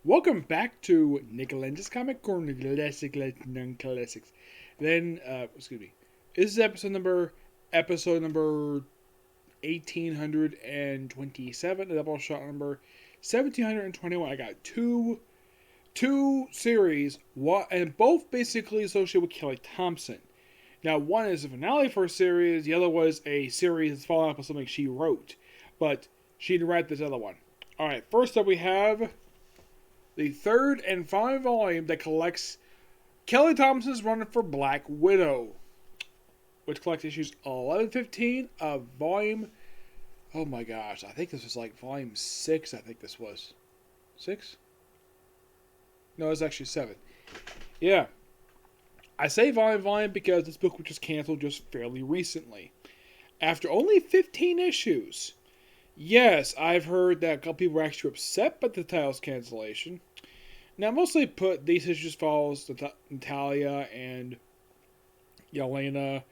Welcome back to Nick Lenz's Comic Corner, Classic, Non-Classics. Excuse me. This is episode number 1827, the double shot number 1721. I got two series, and both basically associated with Kelly Thompson. Now, one is a finale for a series, the other was a series that's following up on something she wrote, but she didn't write this other one. Alright, first up we have the third and final volume that collects Kelly Thompson's run for Black Widow, which collects issues 11-15 of volume. Oh my gosh, I think this was like volume 6. I think this was 6. No, it was actually 7. Yeah, I say volume because this book was just canceled just fairly recently, after only 15 issues. Yes, I've heard that a couple people were actually upset by the title's cancellation. Now, mostly put these issues follows Natalia and Yelena.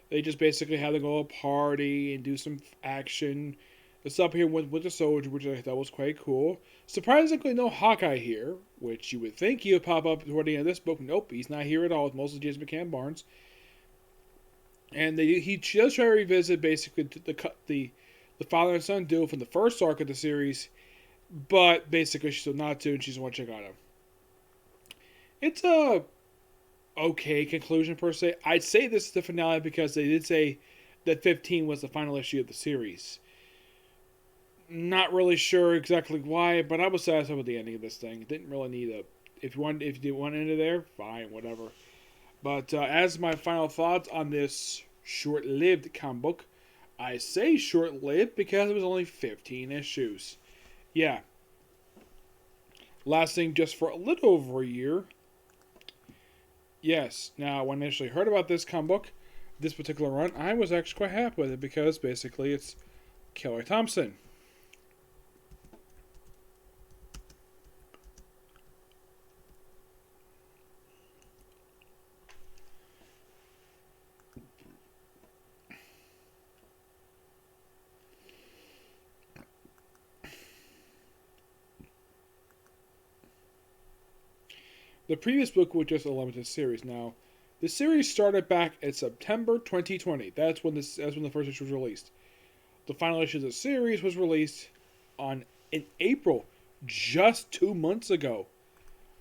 They just basically had to go to a party and do some action. It's up here with the soldier, which I thought was quite cool. Surprisingly, no Hawkeye here, which you would think he would pop up toward the end of this book. Nope, he's not here at all. It's mostly Jason McCann Barnes. And he just try to revisit basically the father and son duel from the first arc of the series, but basically she's still not to, and she's want to check on him. It's a okay conclusion per se. I'd say this is the finale because they did say that 15 was the final issue of the series. Not really sure exactly why, but I was satisfied with the ending of this thing. It didn't really need a. If you didn't want to end it there, fine, whatever. But as my final thoughts on this short-lived comic book, I say short-lived because it was only 15 issues. Yeah. Lasting just for a little over a year. Yes. Now, when I initially heard about this comic book, this particular run, I was actually quite happy with it because basically it's Kelly Thompson. The previous book was just a limited series. Now, the series started back in September 2020. That's when the first issue was released. The final issue of the series was released in April, just 2 months ago.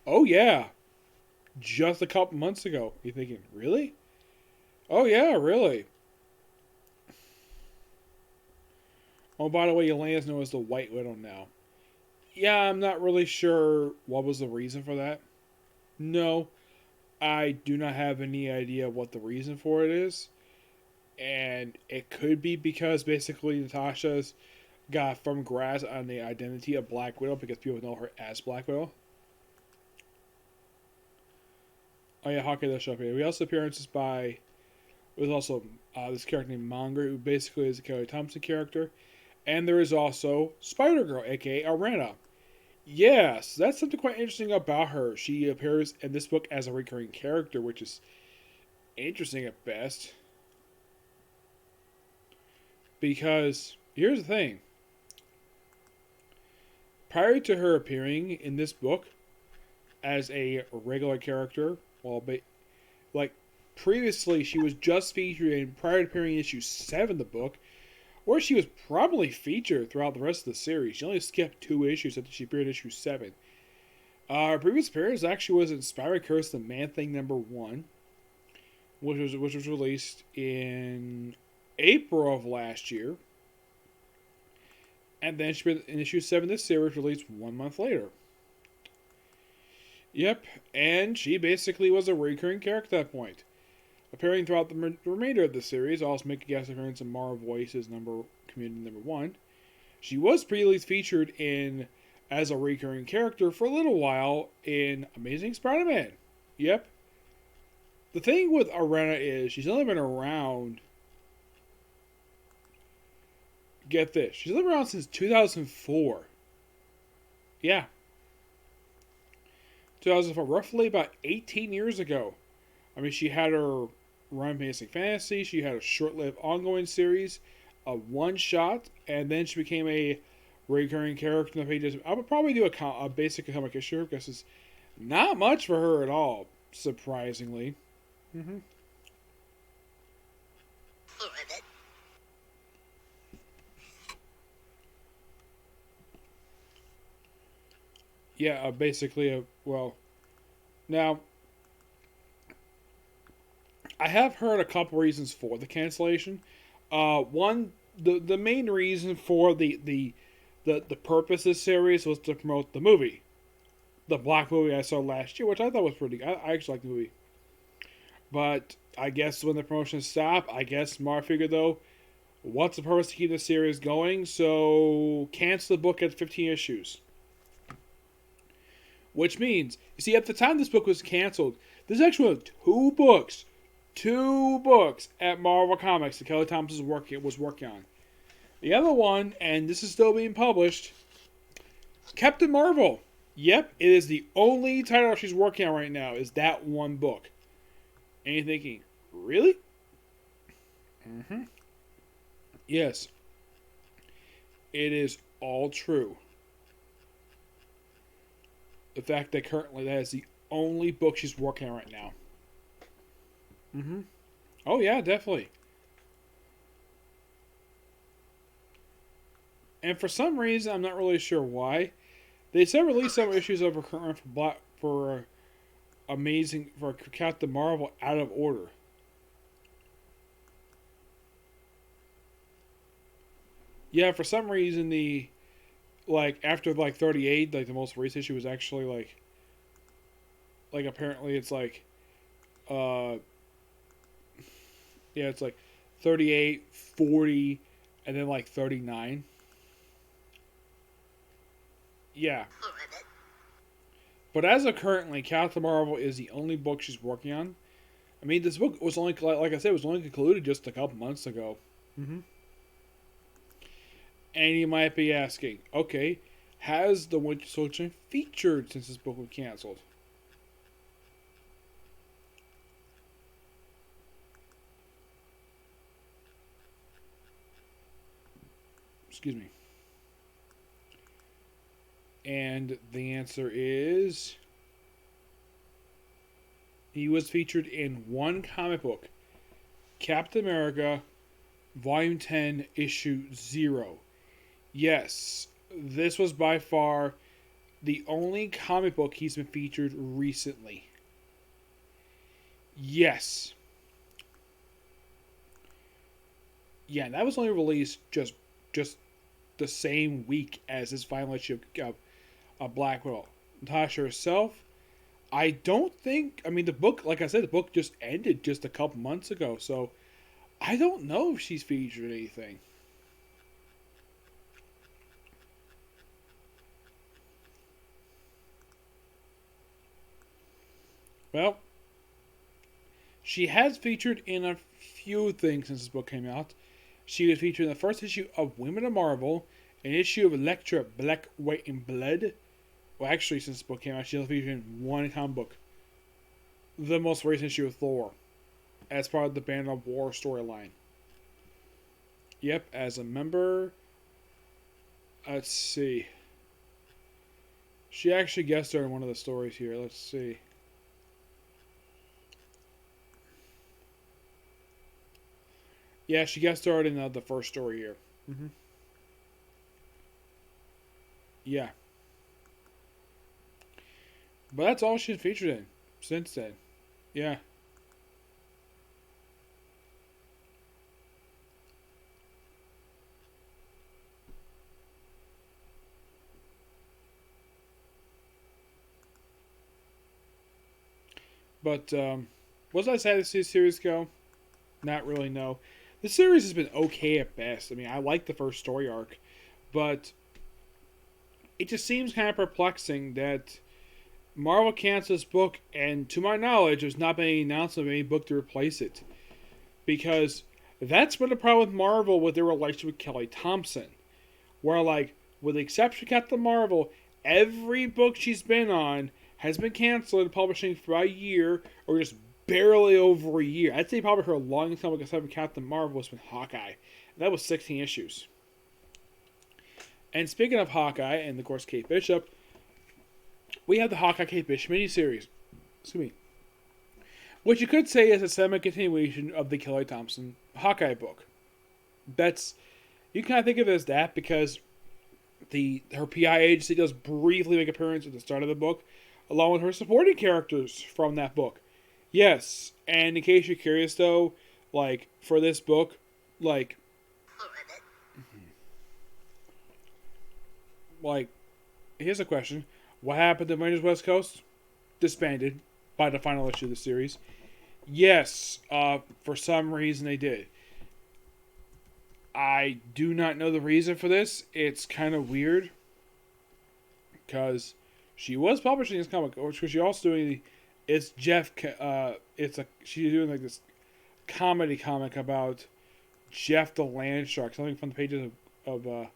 Oh yeah, just a couple months ago. You're thinking, really? Oh yeah, really. Oh, by the way, Yelena's known as the White Widow now. Yeah, I'm not really sure what was the reason for that. No, I do not have any idea what the reason for it is. And it could be because basically Natasha's got firm grasp on the identity of Black Widow because people know her as Black Widow. Oh yeah, Hawkeye does show up here. We also appearances by there's also this character named Monger, who basically is a Kelly Thompson character. And there is also Spider-Girl, aka Arana. Yes, that's something quite interesting about her. She appears in this book as a recurring character, which is interesting at best. Because, here's the thing. Prior to her appearing in this book as a regular character, previously she was just featured in, prior to appearing in issue 7 of the book, where she was probably featured throughout the rest of the series. She only skipped 2 issues after she appeared in issue 7. Her previous appearance actually was in Spider Curse the Man-Thing #1, which was released in April of last year. And then she appeared in issue 7 of this series, released 1 month later. Yep, and she basically was a recurring character at that point. Appearing throughout the remainder of the series, also making a guest appearance in Marvel Voices Community #1. She was previously featured in as a recurring character for a little while in Amazing Spider-Man. Yep. The thing with Arana is she's only been around. Get this, she's been around since 2004. Yeah. 2004, roughly about 18 years ago. I mean, she had her run Basic Fantasy, she had a short-lived ongoing series, a one-shot, and then she became a recurring character in the pages. I would probably do a basic comic issue because it's not much for her at all, surprisingly. Mm-hmm. Yeah, basically, well, now, I have heard a couple reasons for the cancellation. One, the main reason for the purpose of this series was to promote the movie, the Black movie I saw last year, which I thought was pretty. I actually liked the movie, but I guess when the promotion stopped, I guess Mar figured though, what's the purpose to keep the series going? So cancel the book at 15 issues. Which means, you see, at the time this book was canceled, there's actually two books at Marvel Comics that Kelly Thompson was working on. The other one, and this is still being published, Captain Marvel. Yep, it is the only title she's working on right now, is that one book. And you're thinking, really? Mm-hmm. Yes. It is all true. The fact that currently that is the only book she's working on right now. Mm-hmm. Oh yeah, definitely. And for some reason, I'm not really sure why, they said release some issues of recurrent for Captain Marvel out of order. Yeah, for some reason after 38, the most recent issue was actually apparently it's uh yeah, it's 38, 40, and then 39. Yeah. But as of currently, Captain Marvel is the only book she's working on. I mean, this book was only, like I said, was only concluded just a couple months ago. Mm-hmm. And you might be asking, okay, has the Winter Soldier featured since this book was canceled? Excuse me. And the answer is, he was featured in one comic book, Captain America, Volume 10, Issue 0. Yes, this was by far the only comic book he's been featured recently. Yes. Yeah, and that was only released just the same week as his final issue of Black Widow. Natasha herself, I don't think. I mean, the book, like I said, the book just ended just a couple months ago, so I don't know if she's featured anything. Well, she has featured in a few things since this book came out. She was featured in the first issue of Women of Marvel, an issue of Elektra Black, White, and Blood. Well, actually, since this book came out, she was featured in one comic book. The most recent issue of Thor, as part of the Band of War storyline. Yep, as a member. Let's see. She actually guest starred in one of the stories here. Let's see. Yeah, she guest starred in the first story here. Mm-hmm. Yeah. But that's all she's featured in since then. Yeah. But, was I sad to see the series go? Not really, no. The series has been okay at best. I mean, I like the first story arc, but it just seems kind of perplexing that Marvel canceled this book, and to my knowledge, there's not been any announcement of any book to replace it. Because that's been the problem with Marvel with their relationship with Kelly Thompson. Where, with the exception of Captain Marvel, every book she's been on has been canceled and publishing for about a year, or just barely over a year. I'd say probably her longest time except for Captain Marvel was with Hawkeye. And that was 16 issues. And speaking of Hawkeye and, of course, Kate Bishop, we have the Hawkeye Kate Bishop miniseries. Excuse me. Which you could say is a semi-continuation of the Kelly Thompson Hawkeye book. You kind of think of it as that because her PI agency does briefly make appearance at the start of the book, along with her supporting characters from that book. Yes, and in case you're curious though, like, for this book, like, here's a question. What happened to Avengers West Coast? Disbanded by the final issue of the series. Yes, for some reason they did. I do not know the reason for this. It's kind of weird. Because she was publishing this comic, which was she also doing. It's Jeff. She's doing like this comedy comic about Jeff the Land Shark. Something from the pages of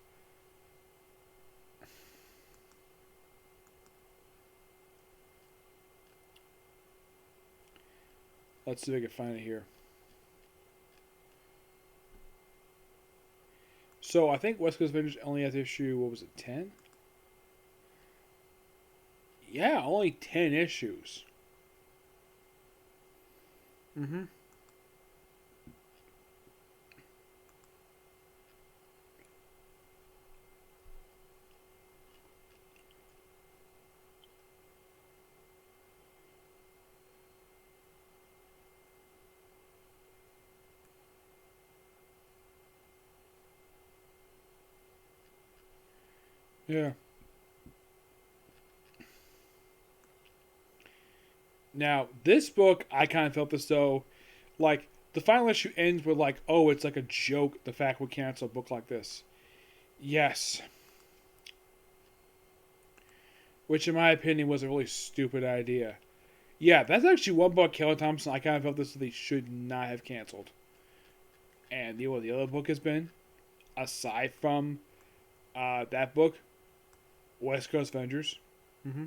let's see if I can find it here. So I think West Coast Avengers only has issue, what was it, 10? Yeah, only 10 issues. Mm-hmm. Yeah. Now, this book, I kind of felt as though, like, the final issue ends with, like, oh, it's like a joke, the fact we cancel a book like this. Yes. Which, in my opinion, was a really stupid idea. Yeah, that's actually one book, Kelly Thompson, I kind of felt this they should not have canceled. And you know what the other book has been? Aside from that book, West Coast Avengers. Mm-hmm.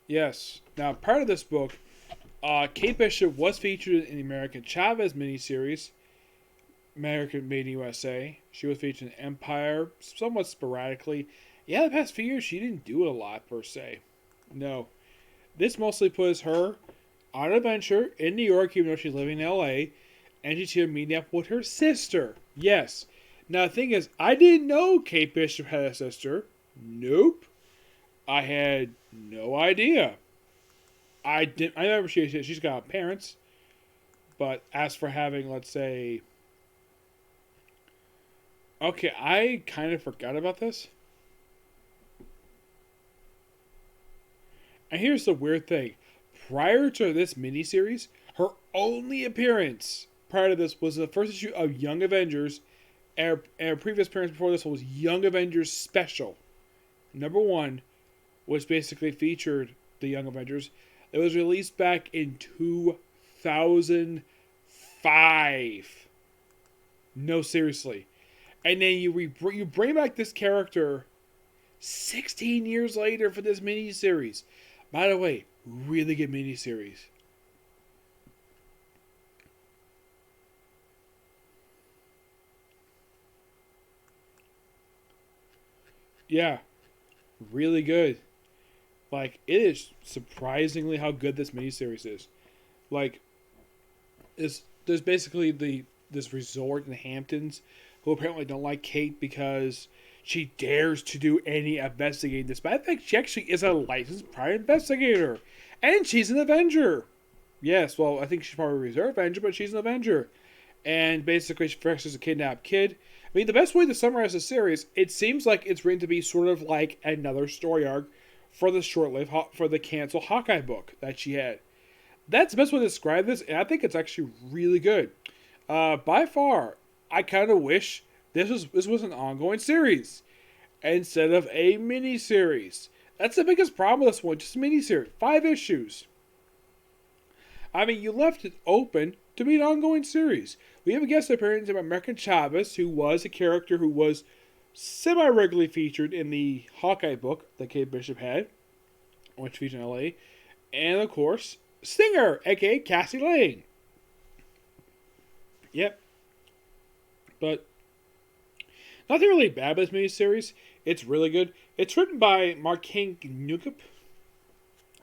Yes. Now, part of this book, Kate Bishop was featured in the American Chavez miniseries, American Made in USA. She was featured in Empire, somewhat sporadically. Yeah, the past few years, she didn't do it a lot, per se. No. This mostly puts her on an adventure in New York, even though she's living in LA, and she's here meeting up with her sister. Yes. Now, the thing is, I didn't know Kate Bishop had a sister. Nope. I had no idea. I never she's got parents, but as for having, let's say, okay, I kind of forgot about this. And here's the weird thing: prior to this miniseries, her only appearance prior to this was the first issue of Young Avengers, and her previous appearance before this was Young Avengers Special. Number 1. Which basically featured the Young Avengers. It was released back in 2005. No, seriously. And then you bring back this character 16 years later for this miniseries. By the way, really good miniseries. Yeah, really good. Like, it is surprisingly how good this miniseries is. Like, there's basically this resort in the Hamptons who apparently don't like Kate because she dares to do any investigating, despite the fact she actually is a licensed private investigator. And she's an Avenger. Yes, well, I think she's probably a reserve Avenger, but she's an Avenger. And basically, she fixes a kidnapped kid. I mean, the best way to summarize the series, it seems like it's written to be sort of like another story arc for the canceled Hawkeye book that she had. That's the best way to describe this, and I think it's actually really good. By far, I kind of wish this was an ongoing series instead of a mini series. That's the biggest problem with this one, just a mini series, 5 issues. I mean, you left it open to be an ongoing series. We have a guest appearance of American Chavez, who was a character who was semi-regularly featured in the Hawkeye book that Kate Bishop had, which featured in LA. And, of course, Stinger, a.k.a. Cassie Lang. Yep. But Nothing really bad about this miniseries. It's really good. It's written by Martin Newcup.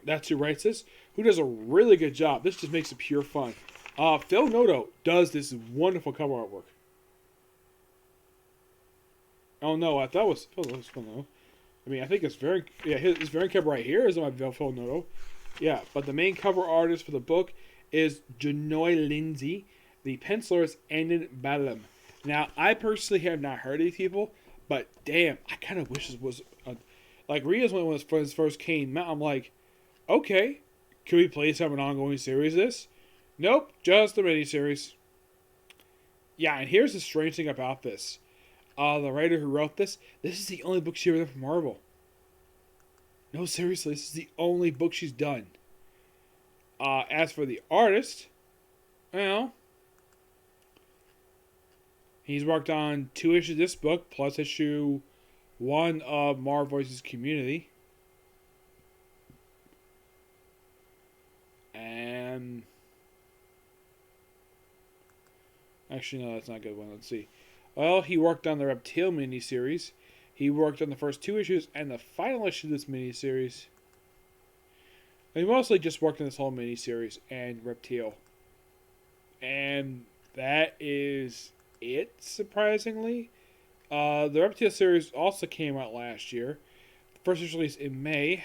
That's who writes this. Who does a really good job. This just makes it pure fun. Phil Noto does this wonderful cover artwork. Oh no, I thought it was Phil Noto. I mean, I think it's very his variant cover right here is my Phil Noto. Yeah, but the main cover artist for the book is Janoy Lindsay. The penciler is Anand Balam. Now, I personally have not heard of these people, but damn, I kind of wish this was like Ria's when it first came out. I'm like, okay, can we please have an ongoing series of this? Nope, just a miniseries. Yeah, and here's the strange thing about this. The writer who wrote this is the only book she ever done for Marvel. No, seriously, this is the only book she's done. As for the artist, well, he's worked on 2 issues of this book, plus issue 1 of Marvel Voices Community. And actually, no, that's not a good one. Let's see. Well, he worked on the Reptile miniseries. He worked on the first 2 issues and the final issue of this miniseries. He mostly just worked on this whole miniseries and Reptile. And that is it, surprisingly. The Reptile series also came out last year. The first issue released in May.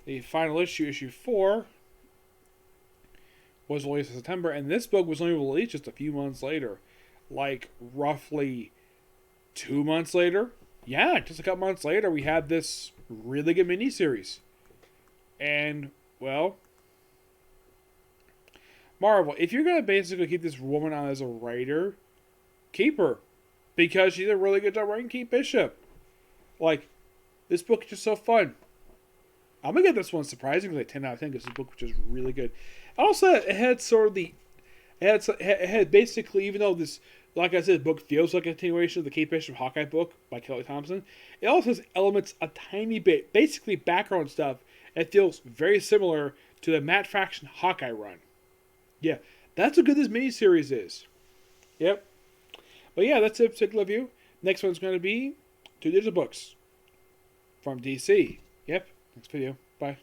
The final issue, issue 4, was released in September. And this book was only released just a few months later. Like, roughly 2 months later. Yeah, just a couple months later, we had this really good miniseries. And, well, Marvel, if you're going to basically keep this woman on as a writer, keep her. Because she's a really good job writing Kate Bishop. Like, this book is just so fun. I'm going to give this one surprisingly a 10 out of 10 because this book was just really good. Also, it had sort of the... It had basically, even though this, like I said, the book feels like a continuation of the Kate Bishop Hawkeye book by Kelly Thompson, it also has elements a tiny bit, basically background stuff. It feels very similar to the Matt Fraction Hawkeye run. Yeah, that's how good this miniseries is. Yep. But yeah, that's a particular review. Next one's going to be 2 digital books from DC. Yep. Next video. Bye.